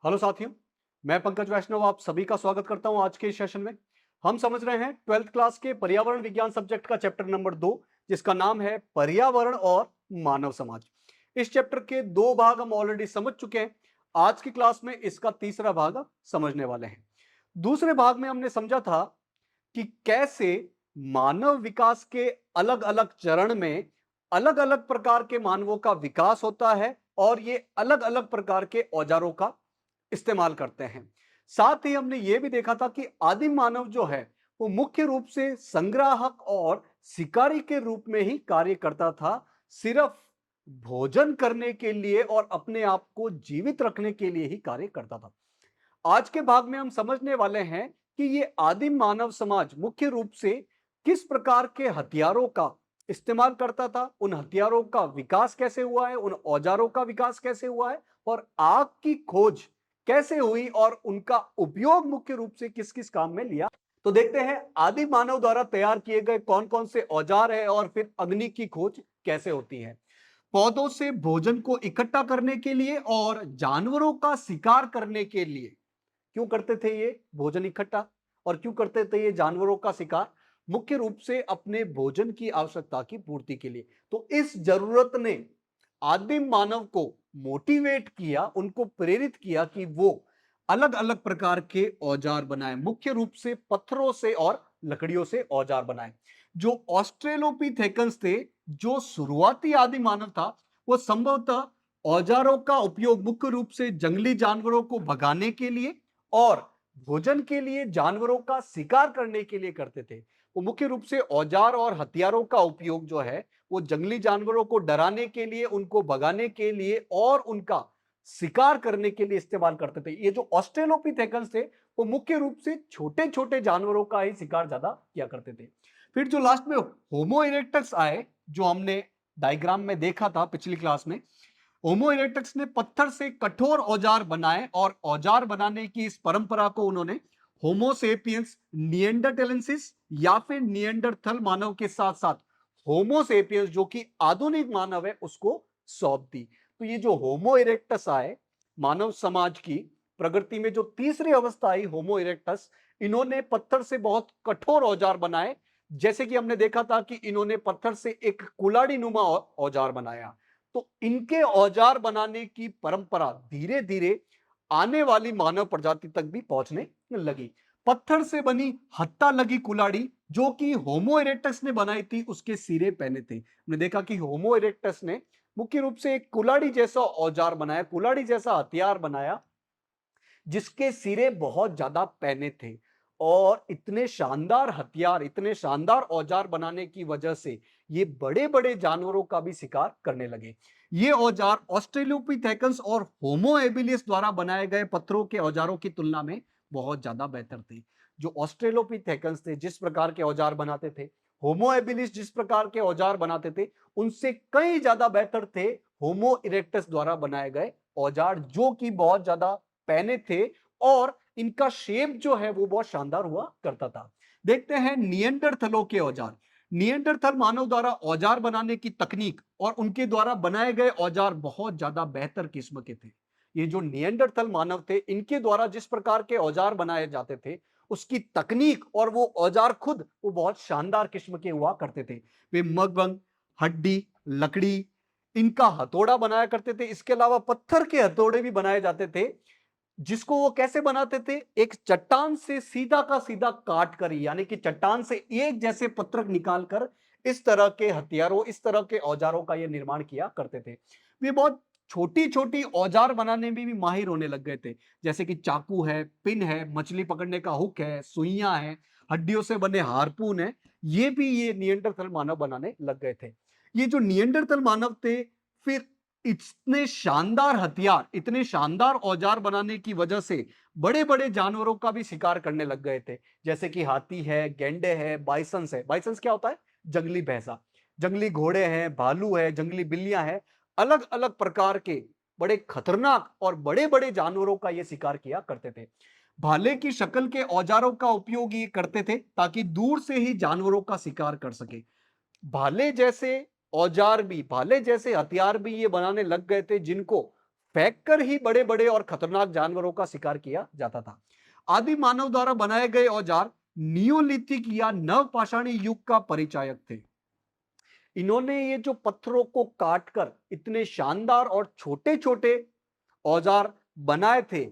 Hello साथियों, मैं पंकज वैष्णव आप सभी का स्वागत करता हूं। आज के इस सेशन में हम समझ रहे हैं 12th क्लास के पर्यावरण विज्ञान सब्जेक्ट का चैप्टर नंबर 2, जिसका नाम है पर्यावरण और मानव समाज। इस चैप्टर के दो भाग हम ऑलरेडी समझ चुके हैं। आज की क्लास में इसका तीसरा भाग समझने वाले हैं। दूसरे भाग में हमने समझा था कि कैसे मानव विकास के अलग अलग चरण में अलग अलग प्रकार के मानवों का विकास होता है और ये अलग अलग प्रकार के औजारों का इस्तेमाल करते हैं। साथ ही हमने यह भी देखा था कि आदिम मानव जो है वो मुख्य रूप से संग्राहक और शिकारी के रूप में ही कार्य करता था, सिर्फ भोजन करने के लिए और अपने आप को जीवित रखने के लिए ही कार्य करता था। आज के भाग में हम समझने वाले हैं कि ये आदिम मानव समाज मुख्य रूप से किस प्रकार के हथियारों का इस्तेमाल करता था, उन हथियारों का विकास कैसे हुआ है, उन औजारों का विकास कैसे हुआ है और आग की खोज कैसे हुई और उनका उपयोग मुख्य रूप से किस किस काम में लिया। तो देखते हैं आदि मानव द्वारा तैयार किए गए कौन कौन से औजार है और फिर अग्नि की खोज कैसे होती है। पौधों से भोजन को इकट्ठा करने के लिए और जानवरों का शिकार करने के लिए क्यों करते थे ये भोजन इकट्ठा और क्यों करते थे ये जानवरों का शिकार? मुख्य रूप से अपने भोजन की आवश्यकता की पूर्ति के लिए। तो इस जरूरत ने आदिम मानव को मोटिवेट किया, उनको प्रेरित किया कि वो अलग अलग प्रकार के औजार बनाए, मुख्य रूप से पत्थरों से और लकड़ियों से औजार बनाए। जो ऑस्ट्रेलोपिथेकन्स थे, जो शुरुआती आदि मानव था, वो संभवतः औजारों का उपयोग मुख्य रूप से जंगली जानवरों को भगाने के लिए और भोजन के लिए जानवरों का शिकार करने के लिए करते थे। वो मुख्य रूप से औजार और हथियारों का उपयोग जो है वो जंगली जानवरों को डराने के लिए, उनको भगाने के लिए और उनका शिकार करने के लिए इस्तेमाल करते थे। ये जो ऑस्ट्रेलोपिथेकन्स थे वो मुख्य रूप से छोटे छोटे जानवरों का ही शिकार ज्यादा किया करते थे। फिर जो लास्ट में होमो इरेक्टस आए, जो हमने डायग्राम में देखा था पिछली क्लास में, होमो इरेक्टस ने पत्थर से कठोर औजार बनाए और औजार बनाने की इस परंपरा को उन्होंने होमो सेपियंस निएंडरटैलेंसिस या फिर निएंडरथल मानव के साथ साथ होमो सेपियंस जो कि आधुनिक मानव है उसको सौंप दी। तो ये जो होमो इरेक्टस आए, मानव समाज की प्रगति में जो तीसरी अवस्था आई होमो इरेक्टस, इन्होंने पत्थर से बहुत कठोर औजार बनाए। जैसे कि हमने देखा था कि इन्होंने पत्थर से एक कुलाड़ी नुमा औजार बनाया। तो इनके औजार बनाने की परंपरा धीरे धीरे आने वाली मानव प्रजाति तक भी पहुंचने लगी। पत्थर से बनी हत्ता लगी कुल्हाड़ी जो कि होमो इरेक्टस ने बनाई थी, उसके सिरे पहने थे। हमने देखा कि होमो इरेक्टस ने मुख्य रूप से एक कुल्हाड़ी जैसा औजार बनाया, कुल्हाड़ी जैसा हथियार बनाया जिसके सिरे बहुत ज्यादा पहने थे। और इतने शानदार हथियार, इतने शानदार औजार बनाने की वजह से ये बड़े बड़े जानवरों का भी शिकार करने लगे। ये औजार ऑस्ट्रेलोपिथेकन्स और होमो एबिलिस द्वारा बनाए गए पत्थरों के औजारों की तुलना में बहुत ज्यादा बेहतर थे। जो ऑस्ट्रेलोपिथेकन्स थे जिस प्रकार के औजार बनाते थे, होमो एबिलिस जिस प्रकार के औजार बनाते थे, उनसे कई ज्यादा बेहतर थे होमो इरेक्टस द्वारा बनाए गए औजार, जो कि बहुत ज्यादा पहने थे और इनका शेप जो है वो बहुत शानदार हुआ करता था। देखते हैं निएंडरथलों के औजार। निएंडरथल मानव द्वारा औजार बनाने की तकनीक और उनके द्वारा बनाए गए औजार बहुत ज्यादा बेहतर किस्म के थे। ये जो निएंडरथल मानव थे, इनके द्वारा जिस प्रकार के औजार बनाए जाते थे, उसकी तकनीक और वो औजार खुद वो बहुत शानदार किस्म के हुआ करते थे। वे मगबंग, हड्डी, लकड़ी, इनका हथौड़ा बनाया करते थे। इसके अलावा पत्थर के हथौड़े भी बनाए जाते थे, जिसको वो कैसे बनाते थे, एक चट्टान से सीधा का सीधा काट कर, यानी कि चट्टान से एक जैसे पत्थर निकालकर इस तरह के हथियारों, इस तरह के औजारों का ये निर्माण किया करते थे। वे बहुत छोटी छोटी औजार बनाने में भी माहिर होने लग गए थे, जैसे कि चाकू है, पिन है, मछली पकड़ने का हुक है, सुइयां है, हड्डियों से बने हारपून है। ये भी ये निएंडरथल मानव बनाने लग गए थे। ये जो निएंडरथल मानव थे, फिर इतने शानदार हथियार, इतने शानदार औजार बनाने की वजह से बड़े बड़े जानवरों का भी शिकार करने लग गए थे, जैसे कि हाथी है, गेंडे है, बाइसंस है। बाइसंस क्या होता है? जंगली भैंसा। जंगली घोड़े हैं, भालू है, जंगली बिल्लियां हैं। अलग अलग प्रकार के बड़े खतरनाक और बड़े बड़े जानवरों का ये शिकार किया करते थे। भाले की शक्ल के औजारों का उपयोग ये करते थे ताकि दूर से ही जानवरों का शिकार कर सके। भाले जैसे औजार भी, भाले जैसे हथियार भी ये बनाने लग गए थे, जिनको फेंक कर ही बड़े बड़े और खतरनाक जानवरों का शिकार किया जाता था। आदि मानव द्वारा बनाए गए औजार नियोलिथिक या नवपाषाणी युग का परिचायक थे। इन्होंने ये जो पत्थरों को काटकर इतने शानदार और छोटे छोटे औजार बनाए थे,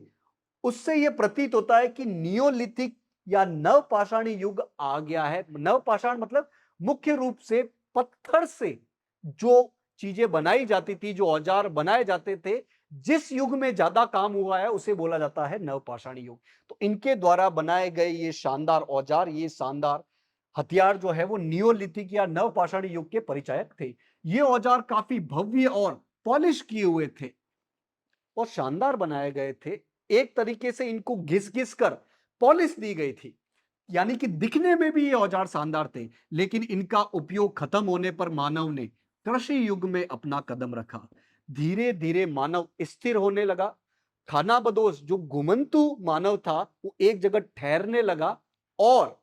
उससे यह प्रतीत होता है कि नियोलिथिक या नवपाषाणी युग आ गया है। नवपाषाण मतलब मुख्य रूप से पत्थर से जो चीजें बनाई जाती थी, जो औजार बनाए जाते थे, जिस युग में ज्यादा काम हुआ है उसे बोला जाता है नवपाषाणी युग। तो इनके द्वारा बनाए गए ये शानदार औजार, ये शानदार हथियार जो है वो नियोलिथिक या नवपाषाणी युग के परिचायक थे। ये औजार काफी भव्य और पॉलिश किए हुए थे और शानदार बनाए गए थे। एक तरीके से इनको घिस घिस कर पॉलिश दी गई थी, यानी कि दिखने में भी ये औजार शानदार थे। लेकिन इनका उपयोग खत्म होने पर मानव ने कृषि युग में अपना कदम रखा। धीरे धीरे मानव स्थिर होने लगा। खानाबदोश जो घुमंतु मानव था वो एक जगह ठहरने लगा और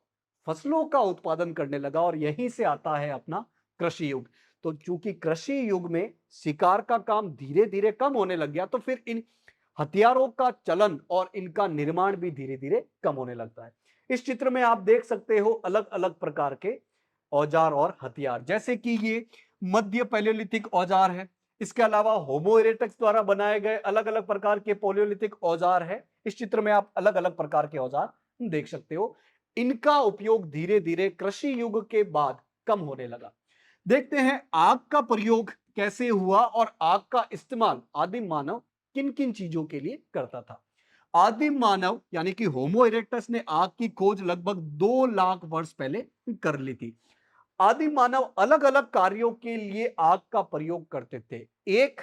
फसलों का उत्पादन करने लगा, और यहीं से आता है अपना कृषि युग। तो चूंकि कृषि युग में शिकार का काम धीरे धीरे कम होने लग गया, तो फिर इन हथियारों का चलन और इनका निर्माण भी धीरे धीरे कम होने लगता है। इस चित्र में आप देख सकते हो अलग अलग प्रकार के औजार और हथियार, जैसे कि ये मध्य पैलियोलिथिक औजार है। इसके अलावा होमो इरेक्टस द्वारा बनाए गए अलग अलग प्रकार के पैलियोलिथिक औजार है। इस चित्र में आप अलग अलग प्रकार के औजार देख सकते हो। इनका उपयोग धीरे धीरे कृषि युग के बाद कम होने लगा। देखते हैं आग का प्रयोग कैसे हुआ और आग का इस्तेमाल आदिम मानव किन किन चीजों के लिए करता था। आदिम मानव यानी कि होमो इरेक्टस ने आग की खोज लगभग 2 लाख वर्ष पहले कर ली थी। आदिम मानव अलग अलग कार्यों के लिए आग का प्रयोग करते थे। एक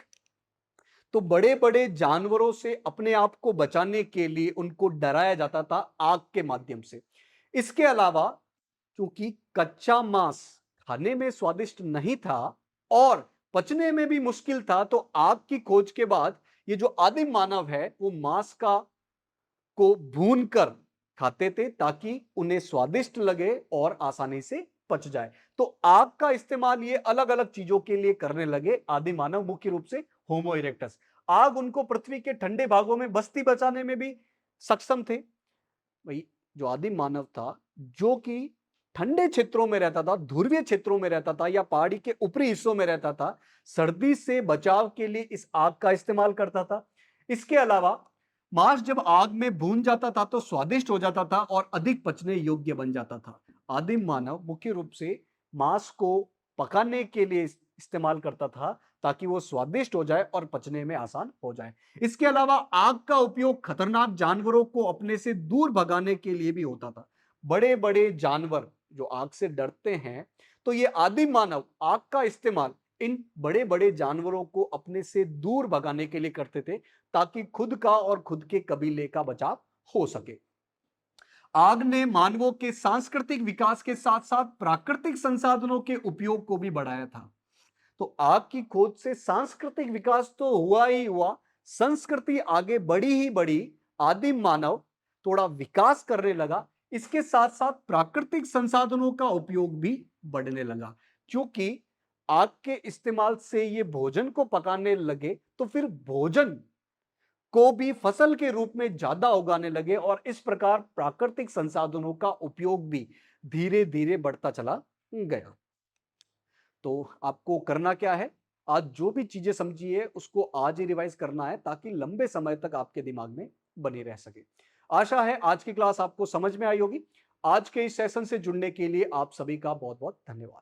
तो बड़े बड़े जानवरों से अपने आप को बचाने के लिए उनको डराया जाता था आग के माध्यम से। इसके अलावा क्योंकि कच्चा मांस खाने में स्वादिष्ट नहीं था और पचने में भी मुश्किल था, तो आग की खोज के बाद ये जो आदिम मानव है वो मांस का को भून कर खाते थे ताकि उन्हें स्वादिष्ट लगे और आसानी से पच जाए। तो आग का इस्तेमाल ये अलग अलग चीजों के लिए करने लगे आदिम मानव, मुख्य रूप से होमो इरेक्टस। आग उनको पृथ्वी के ठंडे भागों में बस्ती बचाने में भी सक्षम थे। वही जो आदिम मानव था, जो कि ठंडे क्षेत्रों में रहता था, ध्रुवीय क्षेत्रों में रहता था या पहाड़ी के ऊपरी हिस्सों में रहता था, सर्दी से बचाव के लिए इस आग का इस्तेमाल करता था। इसके अलावा मांस जब आग में भून जाता था तो स्वादिष्ट हो जाता था और अधिक पचने योग्य बन जाता था। आदिम मानव मुख्य रूप से मांस को पकाने के लिए इस्तेमाल करता था ताकि वो स्वादिष्ट हो जाए और पचने में आसान हो जाए। इसके अलावा आग का उपयोग खतरनाक जानवरों को अपने से दूर भगाने के लिए भी होता था। बड़े बड़े जानवर जो आग से डरते हैं, तो ये आदिम मानव आग का इस्तेमाल इन बड़े बड़े जानवरों को अपने से दूर भगाने के लिए करते थे ताकि खुद का और खुद के कबीले का बचाव हो सके। आग ने मानवों के सांस्कृतिक विकास के साथ साथ प्राकृतिक संसाधनों के उपयोग को भी बढ़ाया था। तो आग की खोज से सांस्कृतिक विकास तो हुआ ही हुआ, संस्कृति आगे बढ़ी ही बढ़ी। आदिम मानव थोड़ा विकास करने लगा, इसके साथ साथ प्राकृतिक संसाधनों का उपयोग भी बढ़ने लगा। क्योंकि आग के इस्तेमाल से ये भोजन को पकाने लगे तो फिर भोजन को भी फसल के रूप में ज्यादा उगाने लगे और इस प्रकार प्राकृतिक संसाधनों का उपयोग भी धीरे धीरे बढ़ता चला गया। तो आपको करना क्या है, आज जो भी चीजें समझी है उसको आज ही रिवाइज करना है ताकि लंबे समय तक आपके दिमाग में बनी रह सके। आशा है आज की क्लास आपको समझ में आई होगी। आज के इस सेशन से जुड़ने के लिए आप सभी का बहुत बहुत धन्यवाद।